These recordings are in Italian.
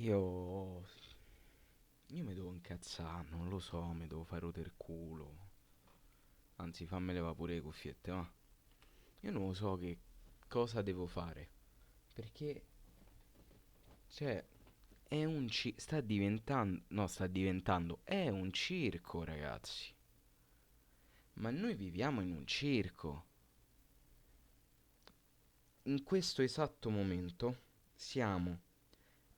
Io... Io mi devo incazzare, non lo so, mi devo fare rotere il culo. Anzi, fammele va pure le cuffiette, ma... Io non lo so che cosa devo fare. Perché, cioè, è un sta diventando... No, sta diventando... È un circo, ragazzi. Ma noi viviamo in un circo. In questo esatto momento siamo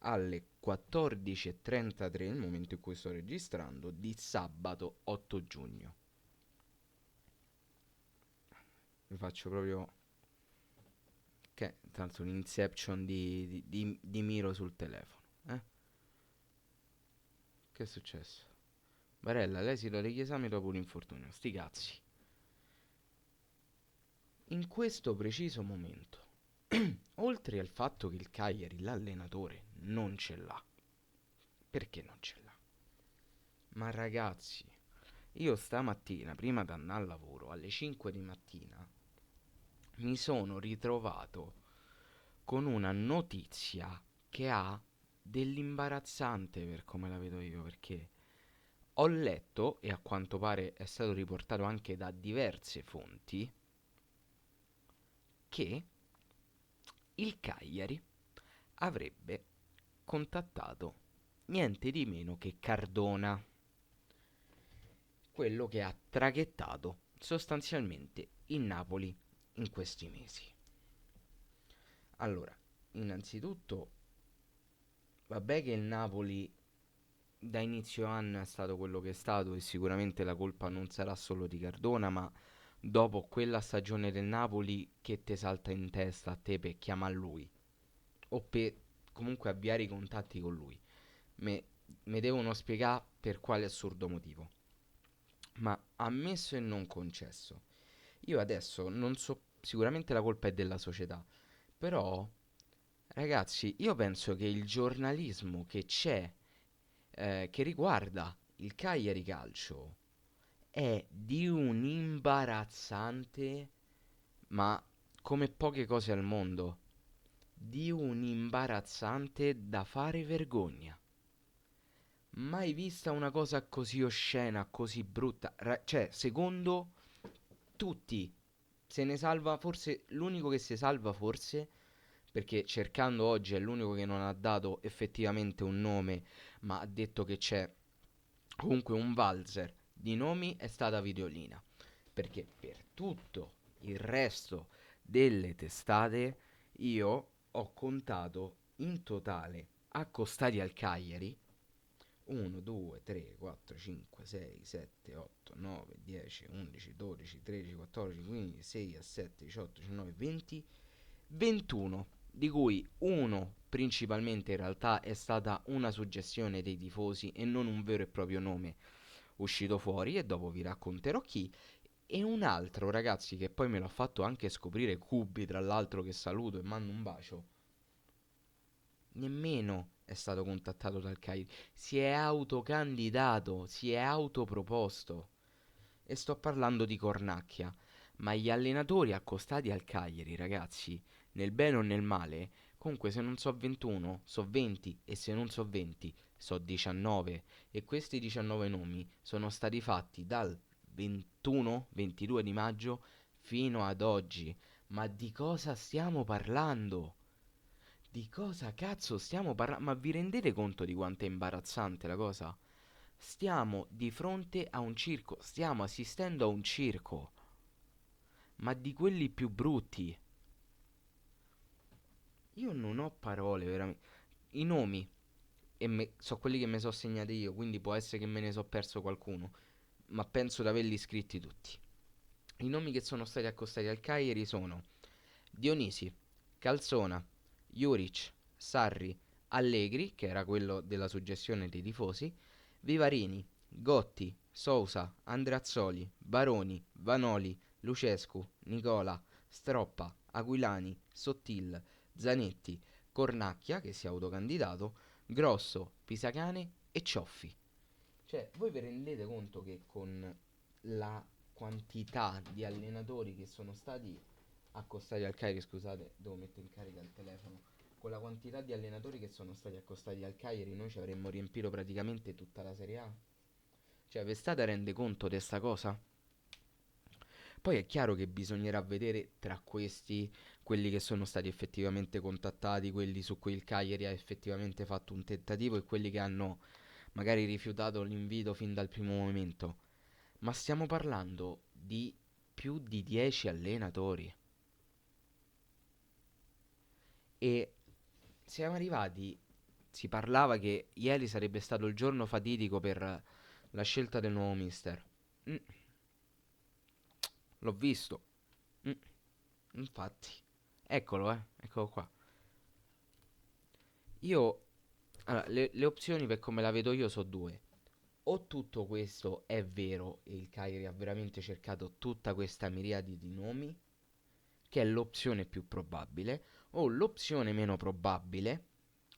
alle 14:33, il momento in cui sto registrando, di sabato 8 giugno. Vi faccio proprio... Che tanto un inception di Miro sul telefono. Eh? Che è successo? Barella, l'esito degli esami dopo un infortunio. Sti cazzi. In questo preciso momento, oltre al fatto che il Cagliari, l'allenatore, non ce l'ha. Perché non ce l'ha? Ma ragazzi, io stamattina, prima di andare al lavoro, alle 5 di mattina, mi sono ritrovato con una notizia che ha dell'imbarazzante per come la vedo io, perché ho letto, e a quanto pare è stato riportato anche da diverse fonti, che il Cagliari avrebbe contattato niente di meno che Cardona, quello che ha traghettato sostanzialmente il Napoli in questi mesi. Allora, innanzitutto, vabbè che il Napoli da inizio anno è stato quello che è stato e sicuramente la colpa non sarà solo di Cardona, ma dopo quella stagione del Napoli che te salta in testa a te per chiamare lui o per comunque avviare i contatti con lui. Me, me devono spiegare per quale assurdo motivo. Ma ammesso e non concesso, io adesso non so, sicuramente la colpa è della società, però ragazzi, io penso che il giornalismo che c'è, che riguarda il Cagliari Calcio, è di un imbarazzante, ma come poche cose al mondo, di un imbarazzante da fare vergogna. Mai vista una cosa così oscena, così brutta. Cioè, secondo tutti, se ne salva forse, l'unico che si salva forse, perché cercando oggi è l'unico che non ha dato effettivamente un nome, ma ha detto che c'è comunque un valzer di nomi, è stata Videolina. Perché per tutto il resto delle testate io ho contato in totale accostati al Cagliari 1, 2, 3, 4, 5, 6, 7, 8, 9, 10, 11, 12, 13, 14, 15, 16, 17, 18, 19, 20, 21, di cui uno principalmente in realtà è stata una suggestione dei tifosi e non un vero e proprio nome uscito fuori e dopo vi racconterò chi. E un altro, ragazzi, che poi me l'ha fatto anche scoprire Cubi, tra l'altro, che saluto e mando un bacio, nemmeno è stato contattato dal Cagliari. Si è autocandidato, si è autoproposto. E sto parlando di Cornacchia. Ma gli allenatori accostati al Cagliari, ragazzi, nel bene o nel male, comunque se non so 21, so 20 e se non so 20, so 19. E questi 19 nomi sono stati fatti dal 21-22 di maggio fino ad oggi. Ma di cosa stiamo parlando? Di cosa cazzo stiamo parlando? Ma vi rendete conto di quanto è imbarazzante la cosa? Stiamo di fronte a un circo, stiamo assistendo a un circo, ma di quelli più brutti. Io non ho parole, veramente. I nomi, so quelli che mi sono segnati io, quindi può essere che me ne so perso qualcuno, ma penso di averli scritti tutti. I nomi che sono stati accostati al Cagliari sono Dionisi, Calzona, Juric, Sarri, Allegri, che era quello della suggestione dei tifosi, Vivarini, Gotti, Sousa, Andreazzoli, Baroni, Vanoli, Lucescu, Nicola, Stroppa, Aquilani, Sottil, Zanetti, Cornacchia, che si è autocandidato, Grosso, Pisacane e Cioffi. Cioè, voi vi rendete conto che con la quantità di allenatori che sono stati accostati al Cagliari, scusate, devo mettere in carica il telefono, con la quantità di allenatori che sono stati accostati al Cagliari, noi ci avremmo riempito praticamente tutta la Serie A. Cioè, Vestata rende conto di sta cosa? Poi è chiaro che bisognerà vedere tra questi quelli che sono stati effettivamente contattati, quelli su cui il Cagliari ha effettivamente fatto un tentativo e quelli che hanno magari rifiutato l'invito fin dal primo momento. Ma stiamo parlando di più di 10 allenatori. E siamo arrivati. Si parlava che ieri sarebbe stato il giorno fatidico per la scelta del nuovo mister. Mm, l'ho visto. Mm, infatti. Eccolo, eccolo qua. Io. Allora, le opzioni per come la vedo io sono due. O tutto questo è vero e il Cagliari ha veramente cercato tutta questa miriade di nomi, che è l'opzione più probabile, o l'opzione meno probabile,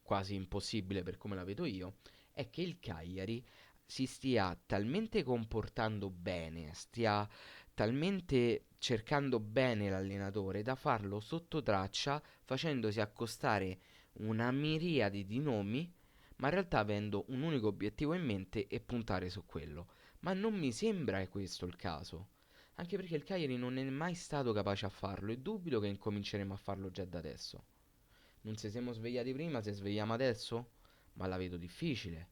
quasi impossibile per come la vedo io, è che il Cagliari si stia talmente comportando bene, stia talmente cercando bene l'allenatore da farlo sotto traccia, facendosi accostare una miriade di nomi, ma in realtà avendo un unico obiettivo in mente e puntare su quello. Ma non mi sembra questo il caso. Anche perché il Cagliari non è mai stato capace a farlo e dubito che incominceremo a farlo già da adesso. Non ci siamo svegliati prima, se svegliamo adesso? Ma la vedo difficile.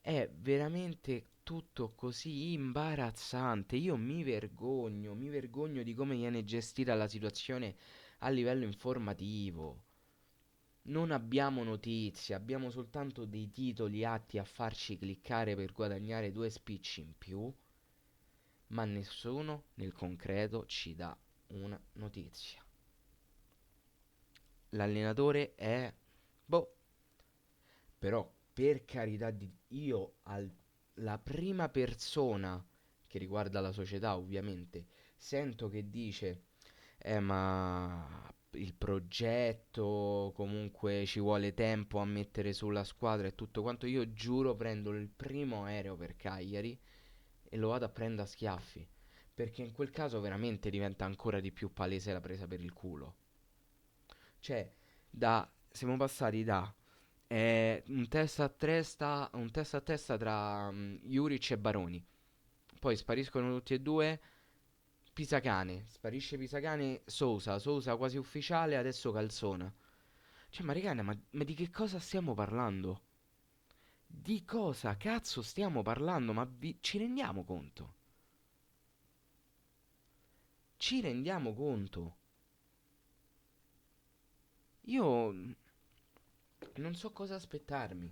È veramente tutto così imbarazzante. Io mi vergogno di come viene gestita la situazione a livello informativo. Non abbiamo notizie, abbiamo soltanto dei titoli atti a farci cliccare per guadagnare due spicci in più, ma nessuno nel concreto ci dà una notizia. L'allenatore è. Boh, però per carità di Dio, la prima persona che riguarda la società, ovviamente, sento che dice, ma il progetto, comunque ci vuole tempo a mettere sulla squadra e tutto quanto, io giuro prendo il primo aereo per Cagliari e lo vado a prendere a schiaffi. Perché in quel caso veramente diventa ancora di più palese la presa per il culo. Cioè, siamo passati da un testa a testa tra Juric e Baroni. Poi spariscono tutti e due. Pisacane, sparisce Pisacane, Sousa quasi ufficiale, adesso Calzona. Cioè, ma raga, ma di che cosa stiamo parlando? Di cosa cazzo stiamo parlando? Ci rendiamo conto? Ci rendiamo conto? Io non so cosa aspettarmi.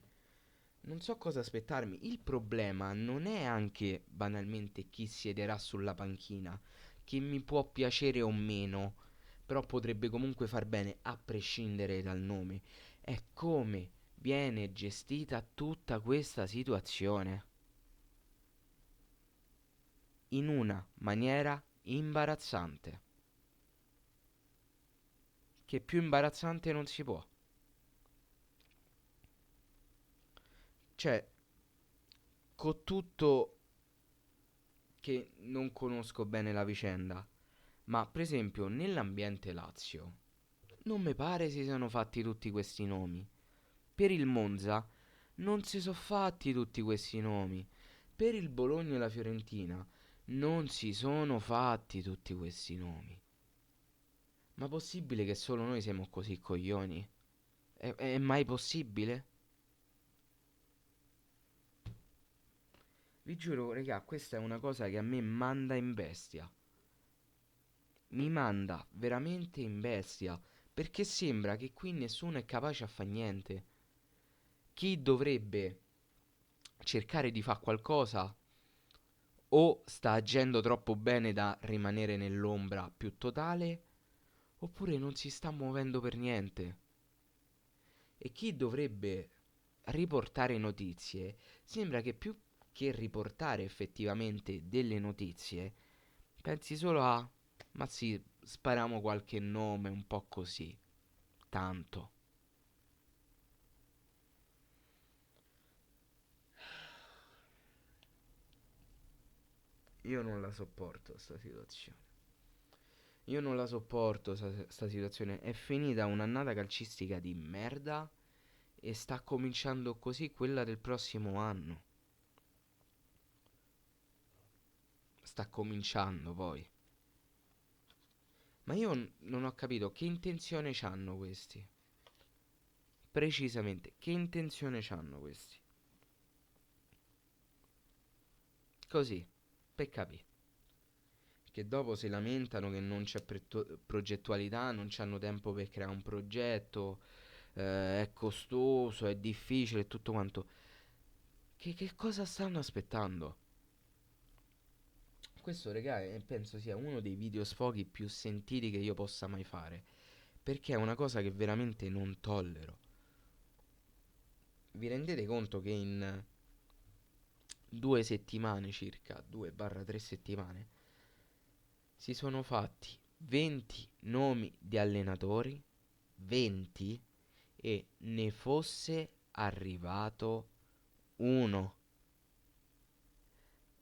Non so cosa aspettarmi. Il problema non è anche banalmente chi siederà sulla panchina, che mi può piacere o meno, però potrebbe comunque far bene a prescindere dal nome. È come viene gestita tutta questa situazione in una maniera imbarazzante. Che più imbarazzante non si può. Cioè, con tutto che non conosco bene la vicenda, ma per esempio nell'ambiente Lazio non mi pare si siano fatti tutti questi nomi. Per il Monza non si sono fatti tutti questi nomi. Per il Bologna e la Fiorentina non si sono fatti tutti questi nomi. Ma possibile che solo noi siamo così coglioni? È mai possibile? Vi giuro, regà, questa è una cosa che a me manda in bestia. Mi manda veramente in bestia. Perché sembra che qui nessuno è capace a fare niente. Chi dovrebbe cercare di fare qualcosa o sta agendo troppo bene da rimanere nell'ombra più totale, oppure non si sta muovendo per niente. E chi dovrebbe riportare notizie, sembra che più che riportare effettivamente delle notizie, pensi solo a, ma sì, spariamo qualche nome un po' così, tanto. Io non la sopporto sta situazione. Io non la sopporto sta situazione. È finita un'annata calcistica di merda e sta cominciando così quella del prossimo anno. Sta cominciando poi. Ma io non ho capito che intenzione c'hanno questi. Precisamente, che intenzione c'hanno questi? Così, per capire. Che dopo si lamentano che non c'è progettualità, non c'hanno tempo per creare un progetto, è costoso, è difficile e tutto quanto. Che cosa stanno aspettando? Questo, regà, penso sia uno dei video sfoghi più sentiti che io possa mai fare. Perché è una cosa che veramente non tollero. Vi rendete conto che in 2 settimane circa, 2-3 settimane, si sono fatti 20 nomi di allenatori, 20, e ne fosse arrivato uno,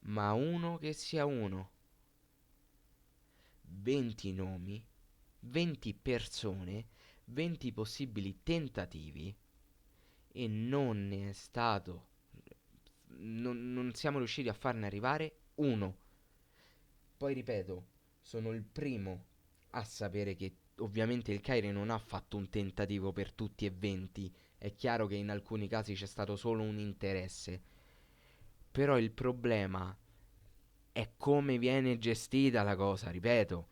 ma uno che sia uno. 20 nomi, 20 persone, 20 possibili tentativi e non ne è stato, non siamo riusciti a farne arrivare uno. Poi ripeto, sono il primo a sapere che ovviamente il Cagliari non ha fatto un tentativo per tutti e 20. È chiaro che in alcuni casi c'è stato solo un interesse. Però il problema è come viene gestita la cosa, ripeto.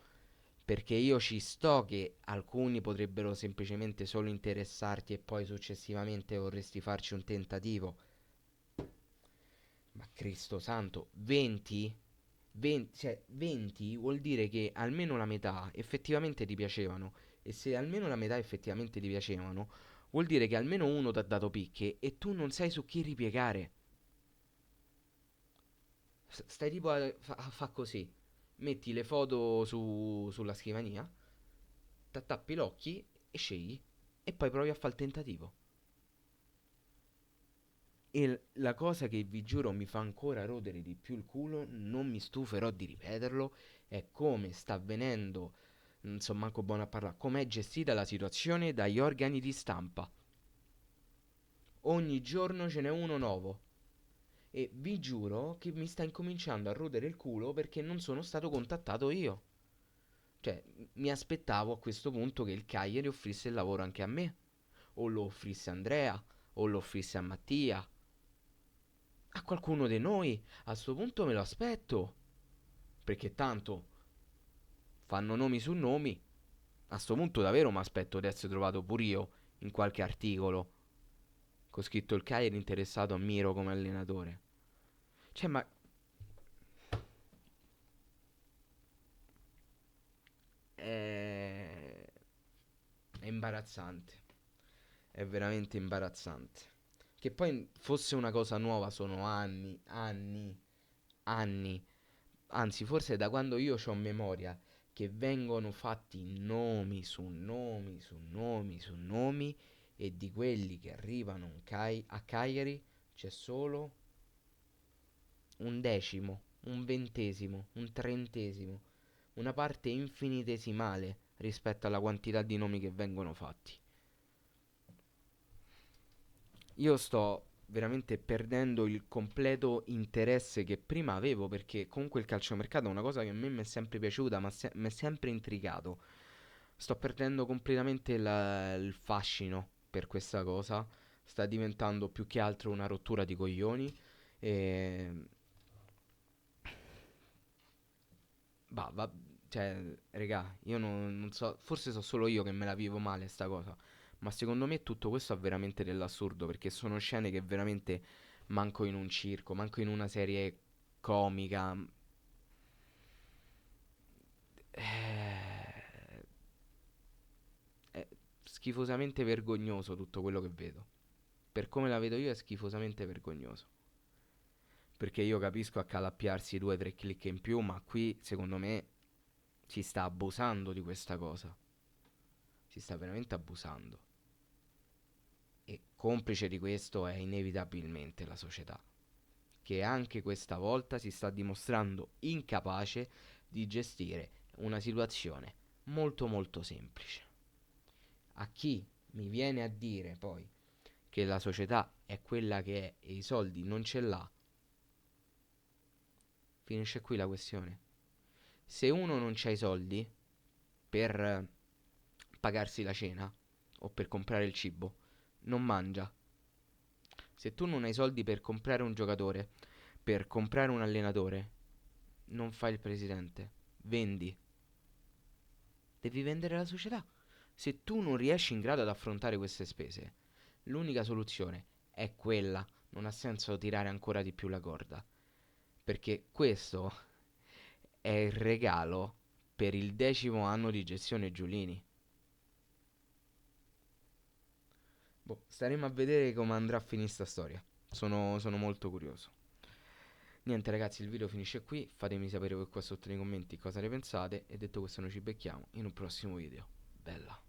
Perché io ci sto che alcuni potrebbero semplicemente solo interessarti e poi successivamente vorresti farci un tentativo. Ma Cristo santo, 20? 20, cioè 20 vuol dire che almeno la metà effettivamente ti piacevano. E se almeno la metà effettivamente ti piacevano, vuol dire che almeno uno ti ha dato picche e tu non sai su chi ripiegare. Stai tipo a fa così. Metti le foto sulla scrivania, t'attappi gli occhi e scegli. E poi provi a fare il tentativo. E la cosa che vi giuro mi fa ancora rodere di più il culo, non mi stuferò di ripeterlo, è come sta avvenendo, non so manco buono a parlare, com'è gestita la situazione dagli organi di stampa. Ogni giorno ce n'è uno nuovo. E vi giuro che mi sta incominciando a rodere il culo perché non sono stato contattato io. Cioè, mi aspettavo a questo punto che il Cagliari offrisse il lavoro anche a me. O lo offrisse a Andrea, o lo offrisse a Mattia, a qualcuno di noi. A sto punto me lo aspetto. Perché tanto fanno nomi su nomi. A sto punto davvero mi aspetto di essere trovato pure io in qualche articolo con scritto il Cagliari interessato a Miro come allenatore. Cioè, ma è... è imbarazzante. È veramente imbarazzante. Che poi fosse una cosa nuova sono anni, anni, anni. Anzi, forse da quando io ho memoria che vengono fatti nomi su nomi su nomi su nomi e di quelli che arrivano a Cagliari c'è solo un decimo, un ventesimo, un trentesimo, una parte infinitesimale rispetto alla quantità di nomi che vengono fatti. Io sto veramente perdendo il completo interesse che prima avevo perché comunque il calciomercato è una cosa che a me mi è sempre piaciuta, ma mi è sempre intrigato. Sto perdendo completamente il fascino per questa cosa. Sta diventando più che altro una rottura di coglioni. E... cioè, regà, io non so, forse so solo io che me la vivo male sta cosa. Ma secondo me tutto questo ha veramente dell'assurdo perché sono scene che veramente manco in un circo, manco in una serie comica. È schifosamente vergognoso tutto quello che vedo. Per come la vedo io è schifosamente vergognoso. Perché io capisco accalappiarsi 2 o 3 click in più, ma qui secondo me si sta abusando di questa cosa. Si sta veramente abusando. E complice di questo è inevitabilmente la società, che anche questa volta si sta dimostrando incapace di gestire una situazione molto molto semplice. A chi mi viene a dire poi che la società è quella che è e i soldi non ce l'ha, finisce qui la questione. Se uno non c'ha i soldi per pagarsi la cena o per comprare il cibo, non mangia. Se tu non hai soldi per comprare un giocatore, per comprare un allenatore, non fai il presidente, vendi. Devi vendere la società. Se tu non riesci in grado ad affrontare queste spese, l'unica soluzione è quella. Non ha senso tirare ancora di più la corda. Perché questo è il regalo per il 10° anno di gestione Giulini. Boh, staremo a vedere come andrà a finire sta storia. Sono molto curioso. Niente ragazzi, il video finisce qui. Fatemi sapere voi qua sotto nei commenti cosa ne pensate. E detto questo, noi ci becchiamo in un prossimo video. Bella.